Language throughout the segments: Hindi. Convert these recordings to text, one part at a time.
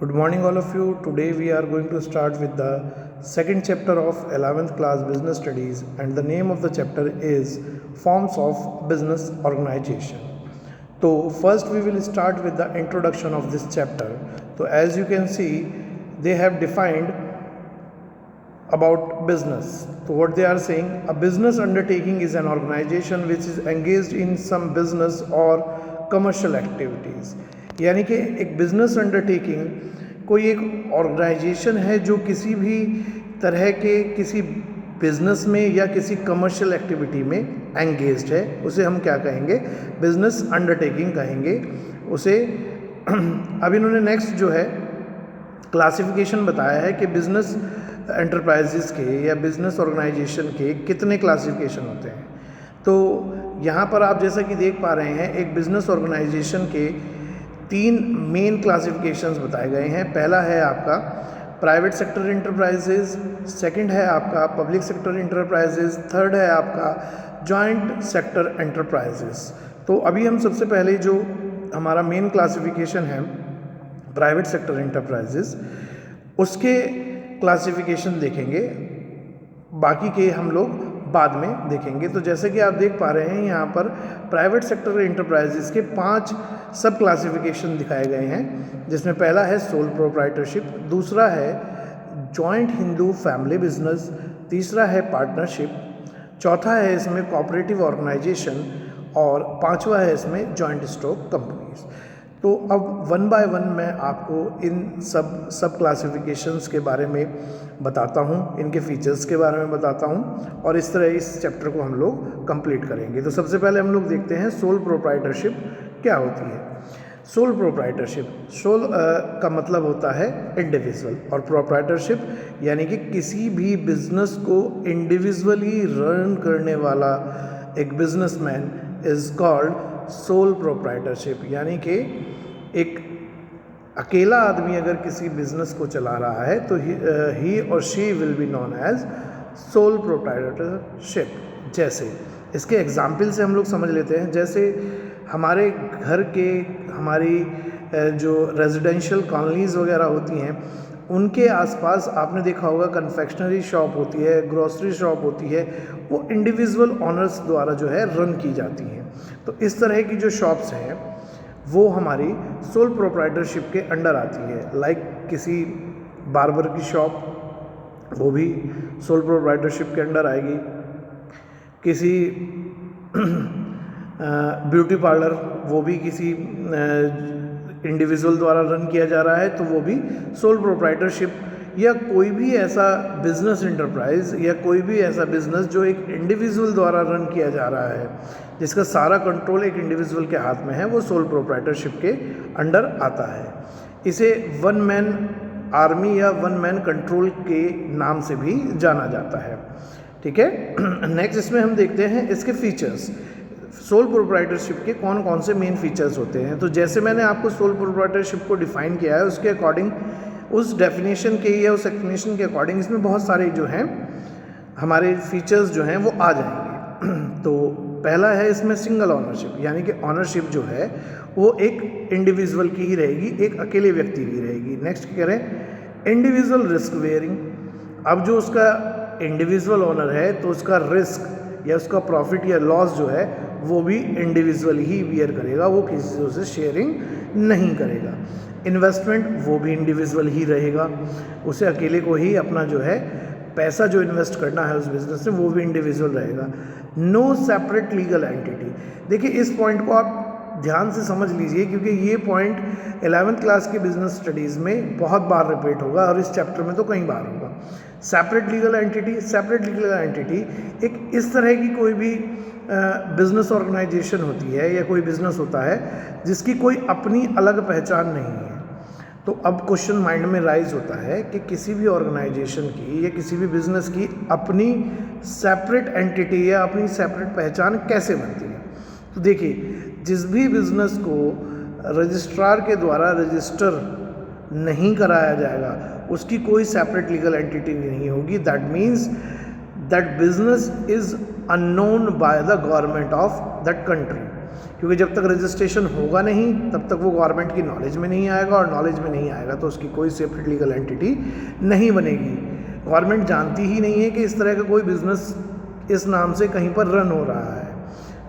Good morning, all of you. Today we are going to start with the second chapter of 11th class business studies, and the name of the chapter is Forms of Business Organization. So first we will start with the introduction of this chapter. So as you can see, they have defined about business. So what they are saying, a business undertaking is an organization which is engaged in some business or commercial activities. यानी कि एक बिजनेस अंडरटेकिंग कोई एक ऑर्गेनाइजेशन है जो किसी भी तरह के किसी बिजनेस में या किसी कमर्शियल एक्टिविटी में एंगेज्ड है, उसे हम क्या कहेंगे, बिजनेस अंडरटेकिंग कहेंगे उसे। अब इन्होंने नेक्स्ट जो है क्लासिफिकेशन बताया है कि बिजनेस एंटरप्राइजेस के या बिजनेस ऑर्गेनाइजेशन के कितने क्लासिफिकेशन होते हैं। तो यहाँ पर आप जैसा कि देख पा रहे हैं, एक बिजनेस ऑर्गेनाइजेशन के 3 मेन क्लासिफिकेशंस बताए गए हैं। पहला है आपका प्राइवेट सेक्टर इंटरप्राइजेज, सेकंड है आपका पब्लिक सेक्टर इंटरप्राइजेज, थर्ड है आपका जॉइंट सेक्टर एंटरप्राइजेज। तो अभी हम सबसे पहले जो हमारा मेन क्लासिफिकेशन है प्राइवेट सेक्टर इंटरप्राइजेज, उसके क्लासिफिकेशन देखेंगे, बाकी के हम लोग बाद में देखेंगे। तो जैसे कि आप देख पा रहे हैं, यहाँ पर प्राइवेट सेक्टर इंटरप्राइजेस के 5 सब क्लासिफिकेशन दिखाए गए हैं, जिसमें पहला है सोल प्रोप्राइटरशिप, दूसरा है जॉइंट हिंदू फैमिली बिजनेस, तीसरा है पार्टनरशिप, चौथा है इसमें कोऑपरेटिव ऑर्गेनाइजेशन और पांचवा है इसमें जॉइंट स्टॉक कंपनीज। तो अब वन बाय वन मैं आपको इन सब क्लासिफिकेशंस के बारे में बताता हूँ, इनके फीचर्स के बारे में बताता हूँ, और इस तरह इस चैप्टर को हम लोग कंप्लीट करेंगे। तो सबसे पहले हम लोग देखते हैं सोल प्रोप्राइटरशिप क्या होती है। सोल प्रोप्राइटरशिप, सोल का मतलब होता है इंडिविजुअल, और प्रोप्राइटरशिप यानी कि किसी भी बिजनेस को इंडिविजुअली रन करने वाला एक businessman is called sole proprietorship. यानी कि एक अकेला आदमी अगर किसी बिजनेस को चला रहा है तो ही और she will be known as sole proprietorship. जैसे इसके एग्जाम्पल से हम लोग समझ लेते हैं, जैसे हमारे घर के हमारी जो रेजिडेंशियल कॉलोनीज़ वगैरह होती हैं, उनके आसपास आपने देखा होगा कन्फेक्शनरी शॉप होती है, ग्रोसरी शॉप होती है, वो इंडिविजुअल ऑनर्स द्वारा जो है रन की जाती हैं। तो इस तरह की जो शॉप्स हैं वो हमारी सोल प्रोप्राइटरशिप के अंडर आती है। लाइक किसी बार्बर की शॉप, वो भी सोल प्रोप्राइटरशिप के अंडर आएगी। किसी ब्यूटी पार्लर, वो भी किसी इंडिविजुअल द्वारा रन किया जा रहा है, तो वो भी सोल प्रोप्राइटरशिप। या कोई भी ऐसा बिजनेस इंटरप्राइज या कोई भी ऐसा बिजनेस जो एक इंडिविजुअल द्वारा रन किया जा रहा है, जिसका सारा कंट्रोल एक इंडिविजुअल के हाथ में है, वो सोल प्रोप्राइटरशिप के अंडर आता है। इसे वन मैन आर्मी या वन मैन कंट्रोल के नाम से भी जाना जाता है। ठीक है। नेक्स्ट इसमें हम देखते हैं इसके फीचर्स। सोल प्रोप्राइटरशिप के कौन कौन से मेन फीचर्स होते हैं। तो जैसे मैंने आपको सोल प्रोप्राइटरशिप को डिफाइन किया है, उसके अकॉर्डिंग, उस डेफिनेशन के या उस एक्सप्लेनेशन के अकॉर्डिंग इसमें बहुत सारे जो हैं हमारे फीचर्स जो हैं वो आ जाएंगे। तो पहला है इसमें सिंगल ऑनरशिप, यानी कि ऑनरशिप जो है वो एक इंडिविजुअल की ही रहेगी, एक अकेले व्यक्ति की रहेगी। नेक्स्ट क्या करें, इंडिविजुअल रिस्क वेयरिंग। अब जो उसका इंडिविजुअल ओनर है तो उसका रिस्क या उसका प्रॉफिट या लॉस जो है वो भी इंडिविजुअल ही बियर करेगा, वो किसी से शेयरिंग नहीं करेगा। इन्वेस्टमेंट वो भी इंडिविजुअल ही रहेगा, उसे अकेले को ही अपना जो है पैसा जो इन्वेस्ट करना है उस बिजनेस में, वो भी इंडिविजुअल रहेगा। No separate legal entity. देखिए इस पॉइंट को आप ध्यान से समझ लीजिए, क्योंकि ये पॉइंट 11th क्लास के बिजनेस स्टडीज़ में बहुत बार रिपीट होगा और इस चैप्टर में तो कई बार होगा। Separate legal entity, separate legal entity एक इस तरह की कोई भी बिजनेस ऑर्गेनाइजेशन होती है या कोई बिजनेस होता है जिसकी कोई अपनी अलग पहचान नहीं है। तो अब क्वेश्चन माइंड में राइज होता है कि किसी भी ऑर्गेनाइजेशन की या किसी भी बिजनेस की अपनी सेपरेट एंटिटी या अपनी सेपरेट पहचान कैसे बनती है। तो देखिए, जिस भी बिजनेस को रजिस्ट्रार के द्वारा रजिस्टर नहीं कराया जाएगा उसकी कोई सेपरेट लीगल एंटिटी नहीं होगी। That means that business is unknown by the government of that country. क्योंकि जब तक रजिस्ट्रेशन होगा नहीं तब तक वो गवर्नमेंट की नॉलेज में नहीं आएगा, और नॉलेज में नहीं आएगा तो उसकी कोई सेपरेट लीगल एंटिटी नहीं बनेगी। गवर्नमेंट जानती ही नहीं है कि इस तरह का कोई बिजनेस इस नाम से कहीं पर रन हो रहा है,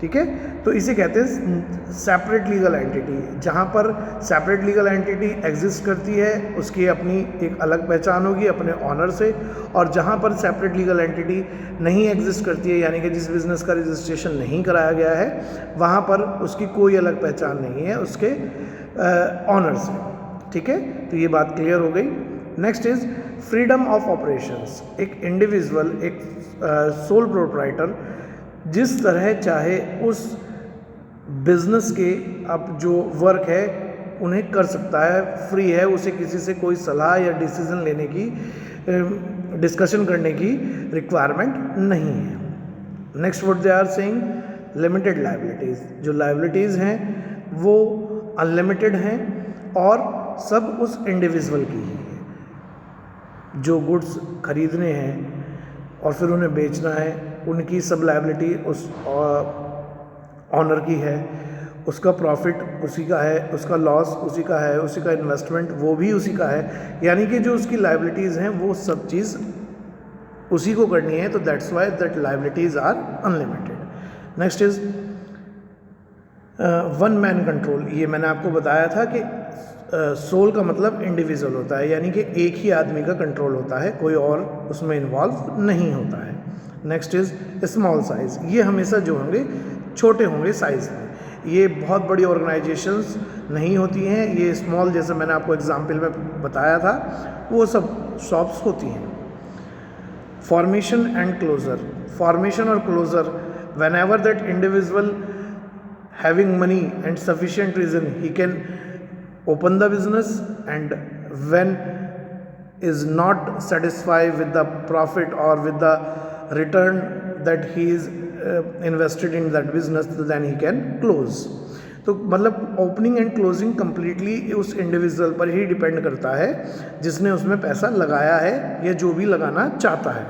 ठीक है। तो इसे कहते हैं सेपरेट लीगल एंटिटी। जहाँ पर सेपरेट लीगल एंटिटी एग्जिस्ट करती है उसकी अपनी एक अलग पहचान होगी अपने ऑनर से, और जहाँ पर सेपरेट लीगल एंटिटी नहीं एग्जिस्ट करती है, यानी कि जिस बिज़नेस का रजिस्ट्रेशन नहीं कराया गया है, वहाँ पर उसकी कोई अलग पहचान नहीं है उसके ऑनर से, ठीक है। तो ये बात क्लियर हो गई। Next is freedom of operations. एक इंडिविजुअल, एक सोल प्रोप्राइटर जिस तरह चाहे उस बिजनेस के अब जो वर्क है उन्हें कर सकता है, फ्री है, उसे किसी से कोई सलाह या डिसीजन लेने की, डिस्कशन करने की रिक्वायरमेंट नहीं है। Next what they are saying, limited liabilities. जो लायबिलिटीज़ हैं वो अनलिमिटेड हैं और सब उस इंडिविजुअल की ही है। जो गुड्स खरीदने हैं और फिर उन्हें बेचना है, उनकी सब लायबिलिटी उस ऑनर की है, उसका प्रॉफिट उसी का है, उसका लॉस उसी का है, उसी का इन्वेस्टमेंट वो भी उसी का है, यानी कि जो उसकी लायबिलिटीज़ हैं वो सब चीज़ उसी को करनी है। तो that's why that liabilities are unlimited. Next is one man control. ये मैंने आपको बताया था कि सोल का मतलब इंडिविजुअल होता है, यानी कि एक ही आदमी का कंट्रोल होता है, कोई और उसमें इन्वॉल्व नहीं होता है। Next is small size. ये हमेशा जो होंगे छोटे होंगे साइज़ में, ये बहुत बड़ी ऑर्गेनाइजेशंस नहीं होती हैं, ये स्मॉल, जैसे मैंने आपको एग्जाम्पल में बताया था, वो सब शॉप्स होती हैं। Formation and closure. फॉर्मेशन और closure, whenever that individual having money and sufficient reason he can open the business, and when is not satisfied with the profit or with the return that he is invested in that business, then he can close. तो मतलब ओपनिंग एंड क्लोजिंग कम्प्लीटली उस इंडिविजुअल पर ही डिपेंड करता है जिसने उसमें पैसा लगाया है या जो भी लगाना चाहता है।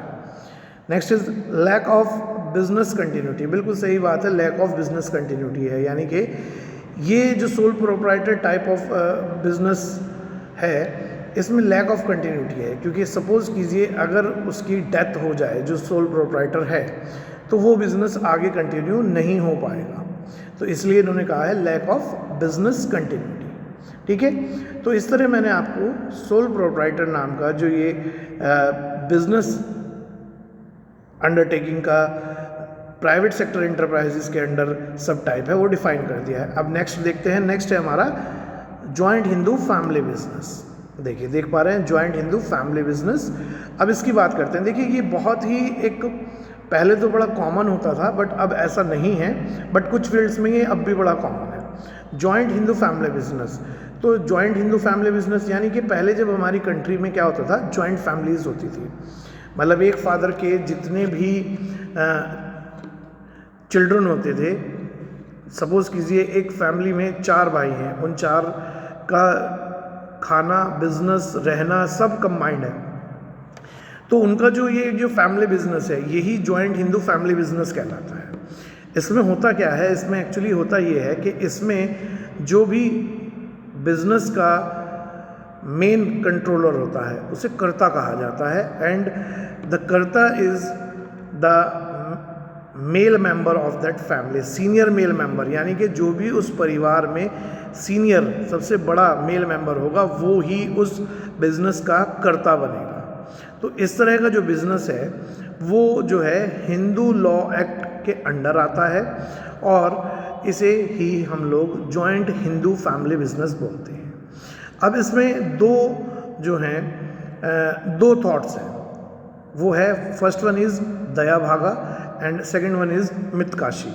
Next is lack of business continuity. बिल्कुल सही बात है, लैक ऑफ बिजनेस कंटिन्यूटी है, यानी कि ये जो sole proprietor type of business है इसमें लैक ऑफ कंटिन्यूटी है, क्योंकि सपोज़ कीजिए अगर उसकी डेथ हो जाए जो सोल प्रोप्राइटर है तो वो बिज़नेस आगे कंटिन्यू नहीं हो पाएगा, तो इसलिए इन्होंने कहा है लैक ऑफ बिजनेस कंटिन्यूटी, ठीक है। तो इस तरह मैंने आपको सोल प्रोप्राइटर नाम का जो ये बिजनेस अंडरटेकिंग का प्राइवेट सेक्टर इंटरप्राइजेस के अंडर सब टाइप है वो डिफाइन कर दिया है। अब नेक्स्ट देखते हैं। नेक्स्ट है हमारा जॉइंट हिंदू फैमिली बिजनेस। देखिए, देख पा रहे हैं जॉइंट हिंदू फैमिली बिजनेस। अब इसकी बात करते हैं। देखिए, ये बहुत ही एक पहले तो बड़ा कॉमन होता था बट अब ऐसा नहीं है, बट कुछ फील्ड्स में ये अब भी बड़ा कॉमन है, जॉइंट हिंदू फैमिली बिजनेस। तो जॉइंट हिंदू फैमिली बिजनेस यानी कि पहले जब हमारी कंट्री में क्या होता था, जॉइंट फैमिलीज होती थी, मतलब एक फादर के जितने भी चिल्ड्रन होते थे, सपोज़ कीजिए एक फैमिली में 4 भाई हैं, उन 4 का खाना, बिजनेस, रहना सब कंबाइंड है, तो उनका जो फैमिली बिजनेस है यही जॉइंट हिंदू फैमिली बिजनेस कहलाता है। इसमें होता क्या है, इसमें एक्चुअली होता ये है कि इसमें जो भी बिजनेस का मेन कंट्रोलर होता है उसे कर्ता कहा जाता है, एंड द कर्ता is the male member of that family, senior male member, यानी कि जो भी उस परिवार में सीनियर सबसे बड़ा मेल मेंबर होगा वो ही उस बिजनेस का कर्ता बनेगा। तो इस तरह का जो बिजनेस है वो जो है हिंदू लॉ एक्ट के अंडर आता है और इसे ही हम लोग जॉइंट हिंदू फैमिली बिजनेस बोलते हैं। अब इसमें दो थॉट्स हैं, वो है फर्स्ट वन इज़ दया भागा एंड सेकंड वन इज़ मितकाशी।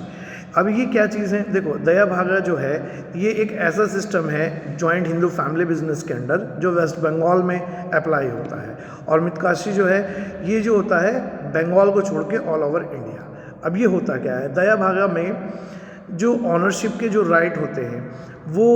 अब ये क्या चीज़ है, देखो दया भागा जो है ये एक ऐसा सिस्टम है जॉइंट हिंदू फैमिली बिजनेस के अंडर जो वेस्ट बंगाल में अप्लाई होता है, और मितकाशी जो है ये जो होता है बंगाल को छोड़ के ऑल ओवर इंडिया। अब ये होता क्या है, दया भागा में जो ऑनरशिप के जो राइट होते हैं वो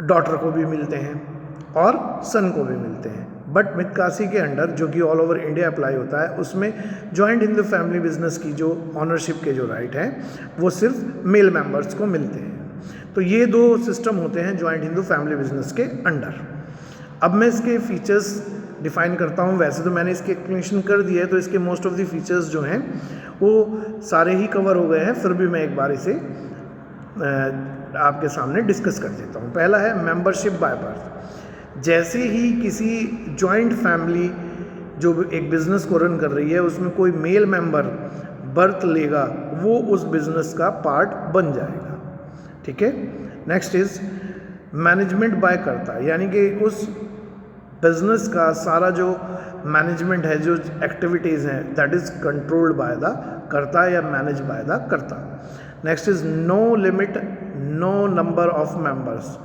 डॉटर को भी मिलते हैं और सन को भी मिलते हैं, बट मितकासी के अंडर, जो कि ऑल ओवर इंडिया अप्लाई होता है, उसमें जॉइंट हिंदू फैमिली बिजनेस की जो ऑनरशिप के जो राइट हैं वो सिर्फ मेल मेंबर्स को मिलते हैं। तो ये दो सिस्टम होते हैं जॉइंट हिंदू फैमिली बिजनेस के अंडर। अब मैं इसके फीचर्स डिफाइन करता हूँ। वैसे तो मैंने इसकी एक्सप्लेनेशन कर दी है, तो इसके मोस्ट ऑफ द फीचर्स जो हैं वो सारे ही कवर हो गए हैं, फिर भी मैं एक बार इसे आपके सामने डिस्कस कर देता हूँ। पहला है मेंबरशिप बाय बर्थ। जैसे ही किसी जॉइंट फैमिली जो एक बिज़नेस को रन कर रही है उसमें कोई मेल मेंबर बर्थ लेगा, वो उस बिज़नेस का पार्ट बन जाएगा। ठीक है। नेक्स्ट इज मैनेजमेंट बाय कर्ता, यानी कि उस बिजनेस का सारा जो मैनेजमेंट है, जो एक्टिविटीज़ हैं, that is controlled by the karta या manage by the karta. Next is no limit, no number of members,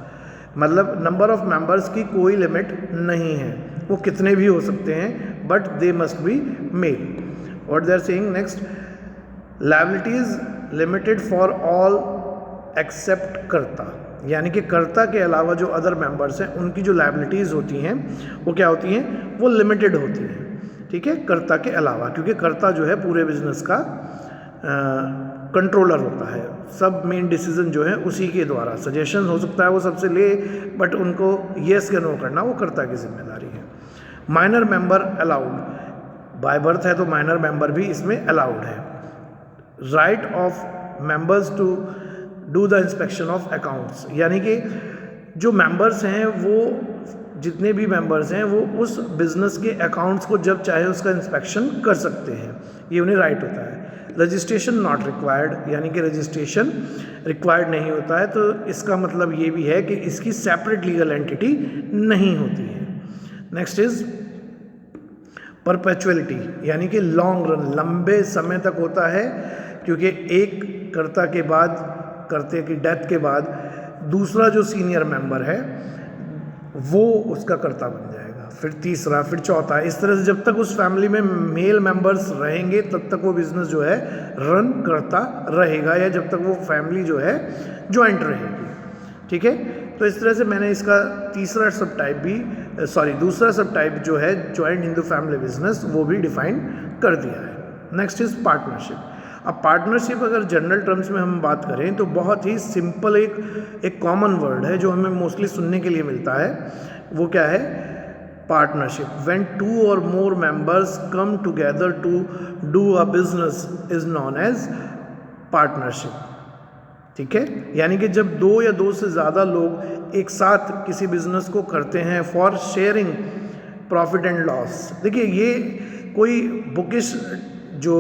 मतलब नंबर ऑफ मेंबर्स की कोई लिमिट नहीं है, वो कितने भी हो सकते हैं, but they must be male. What they are saying next, liabilities limited for all except karta, यानी कि कर्ता के अलावा जो अदर मेंबर्स हैं उनकी जो लायबिलिटीज़ होती हैं वो क्या होती हैं, वो लिमिटेड होती हैं। ठीक है, कर्ता के अलावा, क्योंकि कर्ता जो है पूरे बिजनेस का कंट्रोलर होता है, सब मेन डिसीजन जो है उसी के द्वारा, सजेशन हो सकता है वो सबसे ले, बट उनको येस या नो करना वो कर्ता की जिम्मेदारी है। Minor member allowed, by birth है तो माइनर मेंबर भी इसमें अलाउड है। Right of members to do the inspection of accounts, यानी कि जो मेंबर्स हैं वो जितने भी मेंबर्स हैं वो उस बिज़नेस के अकाउंट्स को जब चाहे उसका इंस्पेक्शन कर सकते हैं, ये उन्हें राइट होता है। रजिस्ट्रेशन नॉट रिक्वायर्ड, यानी कि रजिस्ट्रेशन रिक्वायर्ड नहीं होता है, तो इसका मतलब ये भी है कि इसकी सेपरेट लीगल एंटिटी नहीं होती है। नेक्स्ट इज परपेचुअलिटी, यानी कि लॉन्ग रन, लंबे समय तक होता है, क्योंकि एक कर्ता के बाद, कर्ते की डेथ के बाद दूसरा जो सीनियर मेंबर है वो उसका कर्ता बन जाएगा, फिर तीसरा, फिर चौथा, इस तरह से जब तक उस फैमिली में मेल मेंबर्स रहेंगे तब तक वो बिजनेस जो है रन करता रहेगा, या जब तक वो फैमिली जो है ज्वाइंट रहेगी। ठीक है, तो इस तरह से मैंने इसका दूसरा सब टाइप जो है ज्वाइंट हिंदू फैमिली बिजनेस वो भी डिफाइन कर दिया है। Next is partnership. अब पार्टनरशिप अगर जनरल टर्म्स में हम बात करें तो बहुत ही सिंपल एक कॉमन वर्ड है जो हमें मोस्टली सुनने के लिए मिलता है, वो क्या है, partnership. When 2 or more members come together to do a business is known as partnership. ठीक है, यानी कि जब 2 या 2 से ज़्यादा लोग एक साथ किसी बिजनेस को करते हैं for sharing profit and loss. देखिए, ये कोई बुकिश जो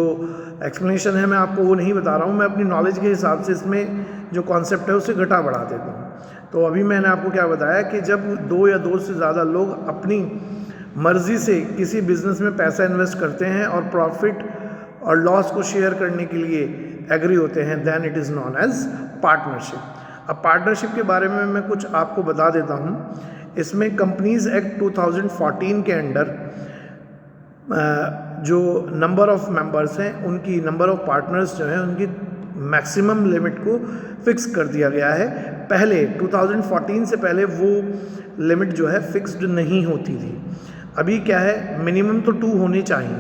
एक्सप्लेनेशन है मैं आपको वो नहीं बता रहा हूँ, मैं अपनी नॉलेज के हिसाब से इसमें जो कॉन्सेप्ट है उसे घटा बढ़ा देता हूँ। तो अभी मैंने आपको क्या बताया कि जब 2 या 2 से ज़्यादा लोग अपनी मर्ज़ी से किसी बिज़नेस में पैसा इन्वेस्ट करते हैं और प्रॉफिट और लॉस को शेयर करने के लिए एग्री होते हैं, then it is known as partnership. अब पार्टनरशिप के बारे में मैं कुछ आपको बता देता हूँ। इसमें कंपनीज एक्ट 2014 के अंडर जो नंबर ऑफ मेंबर्स हैं, उनकी नंबर ऑफ पार्टनर्स जो हैं, उनकी मैक्सिमम लिमिट को फिक्स कर दिया गया है। पहले 2014 से पहले वो लिमिट जो है फिक्स्ड नहीं होती थी। अभी क्या है, मिनिमम तो 2 होने चाहिए,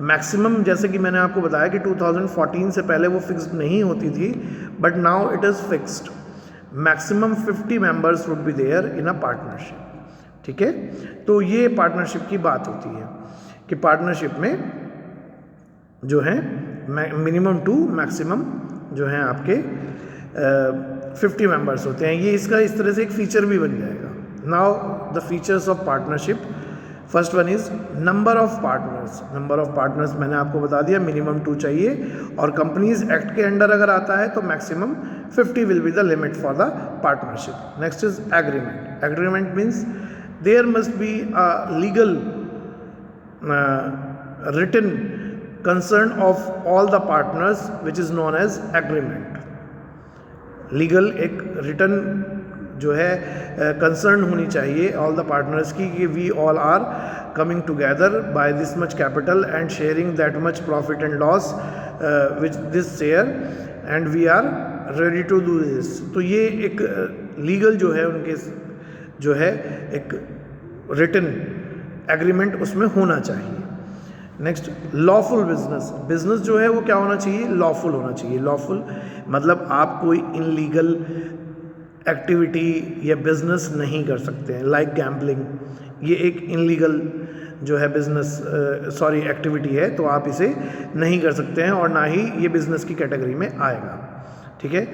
मैक्सिमम जैसे कि मैंने आपको बताया कि 2014 से पहले वो फिक्स्ड नहीं होती थी, but now it is fixed. Maximum 50 members would be there in a partnership. ठीक है, तो ये पार्टनरशिप की बात होती है कि पार्टनरशिप में जो है मिनिमम 2, मैक्सिमम जो है आपके 50 मेंबर्स होते हैं। ये इसका इस तरह से एक फीचर भी बन जाएगा। Now the features of partnership, first one is number of partners. Number of partners मैंने आपको बता दिया, मिनिमम 2 चाहिए, और कंपनीज एक्ट के अंडर अगर आता है तो maximum 50 will be the limit for the partnership. Next is agreement. Agreement means there must be a legal written concern of all the partners which is known as agreement. Legal एक रिटर्न जो है कंसर्न होनी चाहिए ऑल द पार्टनर्स की, कि we all are coming together by this much capital and sharing that much profit and loss which this share and we are ready to do this. तो ये एक लीगल जो है उनके जो है एक रिटन एग्रीमेंट उसमें होना चाहिए। Next, lawful business. बिजनेस जो है वो क्या होना चाहिए? लॉफुल होना चाहिए। लॉफुल मतलब आप कोई इनलीगल एक्टिविटी या बिजनेस नहीं कर सकते हैं, लाइक गैम्बलिंग, ये एक इनलीगल जो है बिजनेस एक्टिविटी है, तो आप इसे नहीं कर सकते हैं और ना ही ये बिजनेस की कैटेगरी में आएगा। ठीक है।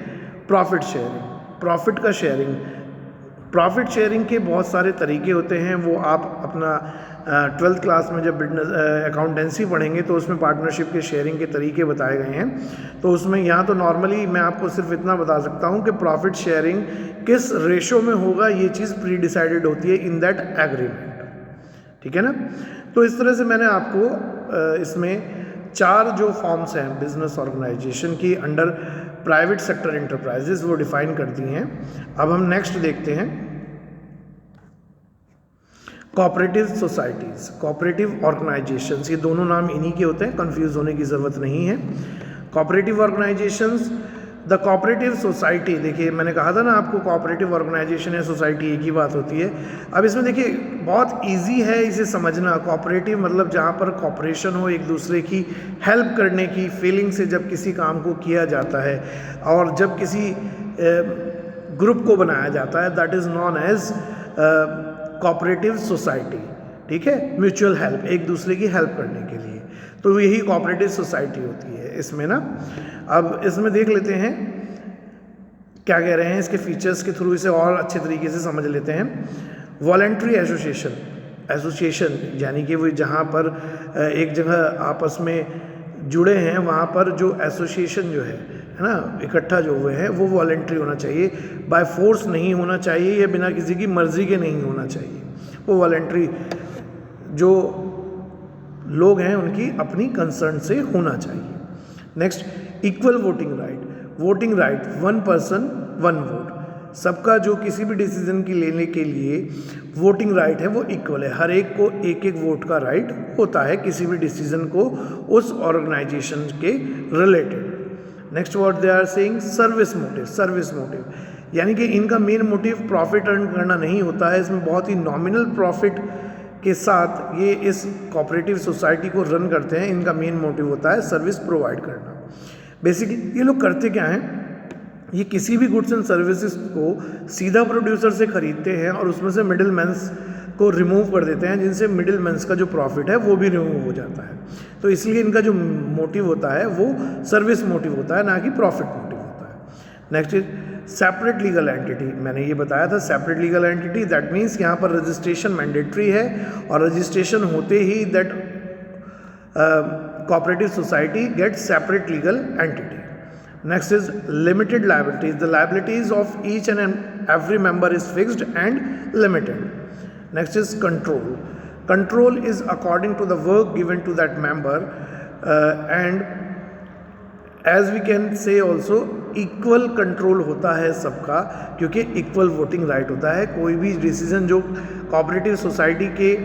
प्रॉफिट शेयरिंग, प्रॉफिट का शेयरिंग, प्रॉफिट शेयरिंग के बहुत सारे तरीके होते हैं, वो आप अपना 12th क्लास में जब बिजनेस अकाउंटेंसी पढ़ेंगे तो उसमें पार्टनरशिप के शेयरिंग के तरीके बताए गए हैं। तो उसमें यहाँ तो नॉर्मली मैं आपको सिर्फ इतना बता सकता हूँ कि प्रॉफिट शेयरिंग किस रेशो में होगा, ये चीज़ प्री डिसाइडेड होती है इन दैट एग्रीमेंट। ठीक है ना। तो इस तरह से मैंने आपको इसमें 4 जो फॉर्म्स हैं बिजनेस ऑर्गेनाइजेशन की अंडर प्राइवेट सेक्टर एंटरप्राइजेस वो डिफाइन कर दी हैं। अब हम नेक्स्ट देखते हैं कोऑपरेटिव सोसाइटीज़, कोऑपरेटिव ऑर्गेनाइजेशंस, ये दोनों नाम इन्हीं के होते हैं, कंफ्यूज होने की ज़रूरत नहीं है। Cooperative organisations, the cooperative society, देखिए मैंने कहा था ना आपको कोऑपरेटिव ऑर्गेनाइजेशन या सोसाइटी एक ही बात होती है। अब इसमें देखिए बहुत इजी है इसे समझना। कोऑपरेटिव मतलब जहाँ पर कोऑपरेशन हो, एक दूसरे की हेल्प करने की फीलिंग से जब किसी काम को किया जाता है और जब किसी ग्रुप को बनाया जाता है, that is known as cooperative society. ठीक है। म्यूचुअल हेल्प, एक दूसरे की हेल्प करने के लिए, तो यही कोऑपरेटिव सोसाइटी होती है इसमें ना। अब इसमें देख लेते हैं क्या कह रहे हैं, इसके फीचर्स के थ्रू इसे और अच्छे तरीके से समझ लेते हैं। वॉलेंट्री एसोसिएशन, एसोसिएशन यानी कि वो जहाँ पर एक जगह आपस में जुड़े हैं, वहाँ पर जो एसोसिएशन जो है ना, इकट्ठा जो हुए हैं, वो वॉलेंट्री होना चाहिए, बाय फोर्स नहीं होना चाहिए या बिना किसी की मर्जी के नहीं होना चाहिए। वो वॉलेंट्री जो लोग हैं उनकी अपनी कंसर्न से होना चाहिए। Next, equal voting right, voting right, 1 person 1 vote, सबका जो किसी भी डिसीजन की लेने के लिए वोटिंग राइट है वो इक्वल है, हर एक को एक एक वोट का राइट होता है किसी भी डिसीजन को उस ऑर्गेनाइजेशन के related. Next what they are saying, service motive, service motive यानी कि इनका मेन मोटिव प्रॉफिट अर्न करना नहीं होता है, इसमें बहुत ही नॉमिनल प्रॉफिट के साथ ये इस कोऑपरेटिव सोसाइटी को रन करते हैं। इनका मेन मोटिव होता है सर्विस प्रोवाइड करना। बेसिकली ये लोग करते क्या हैं, ये किसी भी गुड्स एंड सर्विसेज को सीधा प्रोड्यूसर से खरीदते हैं और उसमें से मिडिल मैन्स को रिमूव कर देते हैं, जिनसे मिडिल मैन्स का जो प्रॉफिट है वो भी रिमूव हो जाता है। तो इसलिए इनका जो मोटिव होता है वो सर्विस मोटिव होता है, ना कि प्रॉफिट मोटिव होता है। Next is separate legal entity, मैंने ये बताया था separate legal entity, that means यहाँ पर रजिस्ट्रेशन मैंडेटरी है और रजिस्ट्रेशन होते ही that cooperative society get separate legal entity. Next is limited liabilities. The liabilities of each and every member is fixed and limited. Next is control. Control is according to the work given to that member and as we can say also equal control होता है सबका, क्योंकि equal voting right होता है। कोई भी डिसीजन जो कोऑपरेटिव सोसाइटी के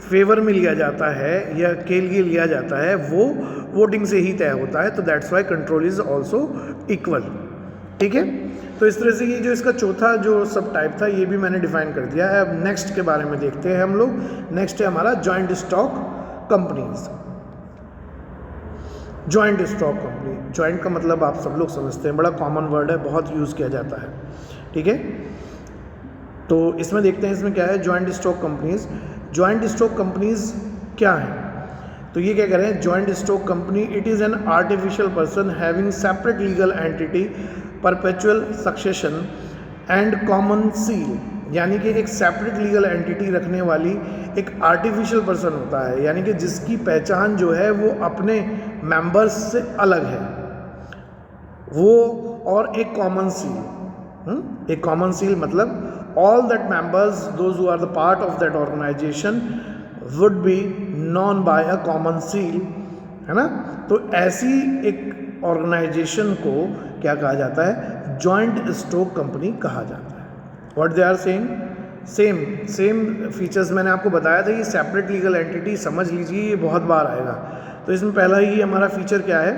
फेवर में लिया जाता है या के लिए लिया जाता है वो वोटिंग से ही तय होता है, तो that's Y control is also equal. ठीक है। तो इस तरह से ये जो इसका चौथा जो सब टाइप था ये भी मैंने डिफाइन कर दिया है। अब नेक्स्ट के बारे में देखते हैं हम लोग। नेक्स्ट है हमारा joint stock companies. Joint stock company, joint का मतलब आप सब लोग समझते हैं, बड़ा कॉमन वर्ड है, बहुत यूज़ किया जाता है। ठीक है। तो इसमें देखते हैं इसमें क्या है, joint stock companies. Joint stock companies क्या है, तो ये क्या कह रहे हैं, joint stock company it is an artificial person having separate legal entity, perpetual succession and common seal, यानी कि एक सेपरेट लीगल एंटिटी रखने वाली एक आर्टिफिशियल पर्सन होता है, यानी कि जिसकी पहचान जो है वो अपने मेंबर्स से अलग है वो, और एक कॉमन सील। एक कॉमन सील मतलब all that members, those who are the part of that organization would be known by a common seal, है ना। तो ऐसी एक ऑर्गेनाइजेशन को क्या कहा जाता है, जॉइंट स्टॉक कंपनी कहा जाता है। What they are saying, same features मैंने आपको बताया था। ये सेपरेट लीगल एंटिटी समझ लीजिए, ये बहुत बार आएगा। तो इसमें पहला ही हमारा फीचर क्या है,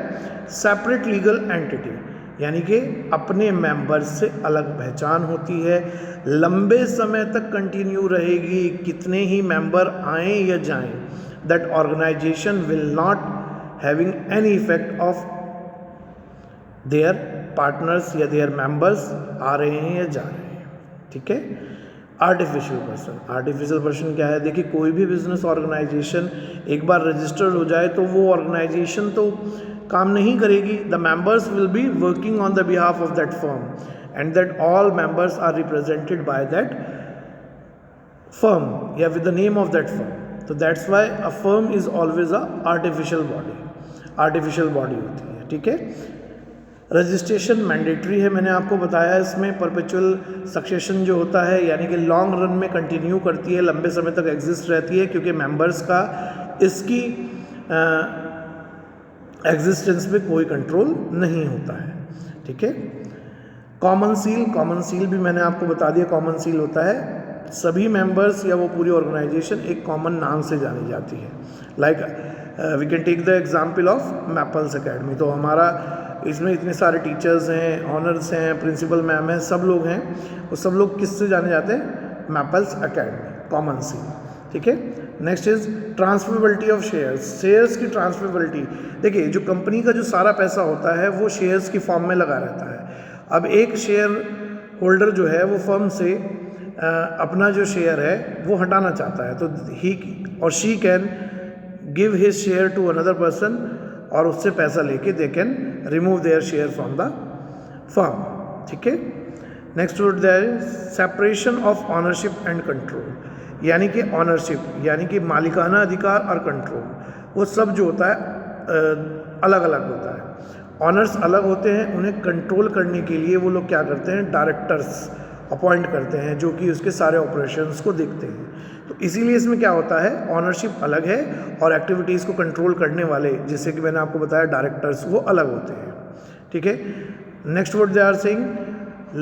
सेपरेट लीगल एंटिटी। यानी कि अपने मेंबर्स से अलग पहचान होती है, लंबे समय तक कंटिन्यू रहेगी, कितने ही मेंबर आएँ या जाएं, that organisation will not having any effect of their partners या देयर मेंबर्स आ रहे हैं या जा रहे हैं। ठीक है। आर्टिफिशियल पर्सन क्या है? देखिए, कोई भी बिजनेस ऑर्गेनाइजेशन एक बार रजिस्टर्ड हो जाए तो वो ऑर्गेनाइजेशन तो काम नहीं करेगी। The members will be working on the behalf of that firm and that all members are represented by that firm या with the name of that firm. तो that's why a firm is always a artificial body होती है। ठीक है। रजिस्ट्रेशन मैंडेटरी है, मैंने आपको बताया। इसमें परपेचुअल सक्सेशन जो होता है, यानी कि लॉन्ग रन में कंटिन्यू करती है, लंबे समय तक एग्जिस्ट रहती है, क्योंकि मेंबर्स का इसकी एग्जिस्टेंस पे कोई कंट्रोल नहीं होता है। ठीक है। कॉमन सील भी मैंने आपको बता दिया। कॉमन सील होता है सभी मेंबर्स या वो पूरी ऑर्गेनाइजेशन एक कॉमन नाम से जानी जाती है। Like we can take the example of Maples Academy. तो हमारा इसमें इतने सारे टीचर्स हैं, ऑनर्स हैं, प्रिंसिपल मैम हैं, सब लोग हैं, वो सब लोग किससे जाने जाते हैं? Maples Academy, common seal. ठीक है। Next is transferability of shares की ट्रांसफरेबिलिटी। देखिए, जो कंपनी का जो सारा पैसा होता है वो शेयर्स की फॉर्म में लगा रहता है। अब एक शेयर होल्डर जो है वो फर्म से अपना जो शेयर है वो हटाना चाहता है, तो ही और she can give his share to another person और उससे पैसा लेके they can remove their share from the firm. ठीक है। Next word there is separation of ownership and control. यानी कि ऑनरशिप यानी कि मालिकाना अधिकार और कंट्रोल, वो सब जो होता है अलग अलग होता है। ऑनर्स अलग होते हैं, उन्हें कंट्रोल करने के लिए वो लोग क्या करते हैं? डायरेक्टर्स अपॉइंट करते हैं जो कि उसके सारे ऑपरेशंस को देखते हैं। तो इसीलिए इसमें क्या होता है? ऑनरशिप अलग है और एक्टिविटीज़ को कंट्रोल करने वाले, जैसे कि मैंने आपको बताया डायरेक्टर्स, वो अलग होते हैं। ठीक है। Next word they are saying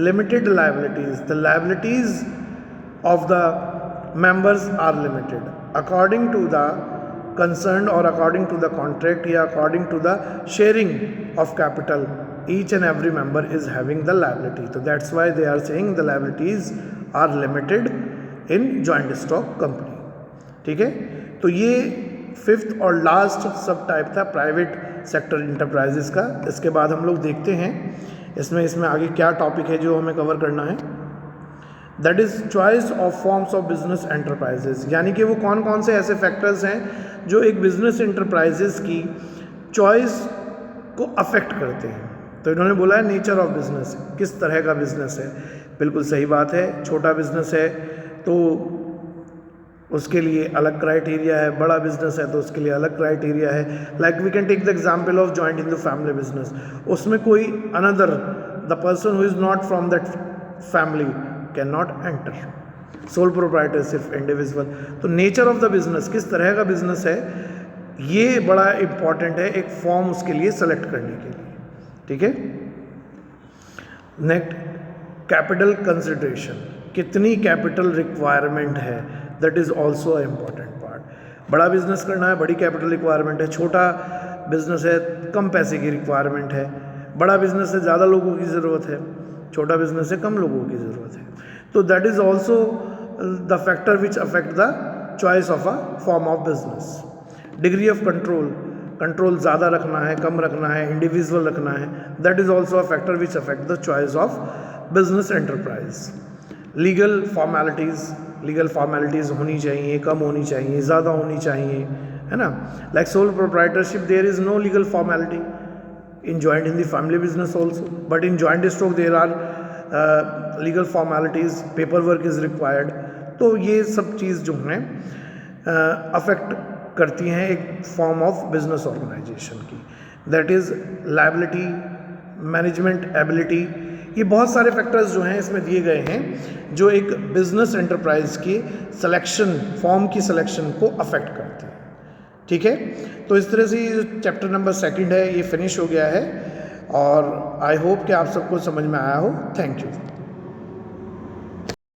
limited liabilities. The liabilities of the members are limited according to the concern और अकॉर्डिंग टू द कॉन्ट्रैक्ट या according to the sharing of capital. Each and every member is having the liability. So that's why they are saying the liabilities are limited in joint stock company. ठीक है। तो ये फिफ्थ और लास्ट सब टाइप था प्राइवेट सेक्टर इंटरप्राइजेस का। इसके बाद हम लोग देखते हैं इसमें आगे क्या टॉपिक है जो हमें कवर करना है। That is choice of forms of business enterprises. यानी कि वो कौन कौन से ऐसे फैक्टर्स हैं जो एक बिजनेस एंटरप्राइजेस की चॉइस को अफेक्ट करते हैं। तो इन्होंने बोला है नेचर ऑफ बिजनेस, किस तरह का बिजनेस है। बिल्कुल सही बात है। छोटा बिजनेस है तो उसके लिए अलग क्राइटेरिया है, बड़ा बिजनेस है तो उसके लिए अलग क्राइटेरिया है। Like we can take the example of joint in the family business. उसमें कोई another the person who is not from that family can not enter. Sole proprietor सिर्फ इंडिविजुअल। तो नेचर ऑफ द बिजनेस, किस तरह का बिजनेस है, ये बड़ा इंपॉर्टेंट है एक फॉर्म उसके लिए सेलेक्ट करने के लिए। ठीक है। नेक्स्ट कैपिटल कंसिडरेशन, कितनी कैपिटल रिक्वायरमेंट है, that is also a important part. बड़ा बिजनेस करना है, बड़ी कैपिटल रिक्वायरमेंट है। छोटा बिजनेस है, कम पैसे की रिक्वायरमेंट है। बड़ा बिजनेस है, ज़्यादा लोगों की ज़रूरत है। छोटा बिजनेस है, कम लोगों की ज़रूरत है। तो that is also the factor which affect the choice of a form of business. Degree of control ज़्यादा रखना है, कम रखना है, इंडिविजुअल रखना है, that is also a factor which affect the choice of business enterprise. Legal formalities होनी चाहिए, कम होनी चाहिए, ज़्यादा होनी चाहिए, है ना। Like sole proprietorship there is no legal formality in joint in the family business also, but in joint stock there are legal formalities, paper work is required. तो ये सब चीज़ जो हैं अफेक्ट करती हैं एक फॉर्म ऑफ बिजनेस ऑर्गेनाइजेशन की। That is liability, management ability, ये बहुत सारे फैक्टर्स जो हैं इसमें दिए गए हैं जो एक बिजनेस एंटरप्राइज की सिलेक्शन, फॉर्म की सिलेक्शन को अफेक्ट करते हैं। ठीक है। तो इस तरह से ये चैप्टर नंबर 2 है, ये फिनिश हो गया है और आई होप कि आप सबको समझ में आया हो। Thank you.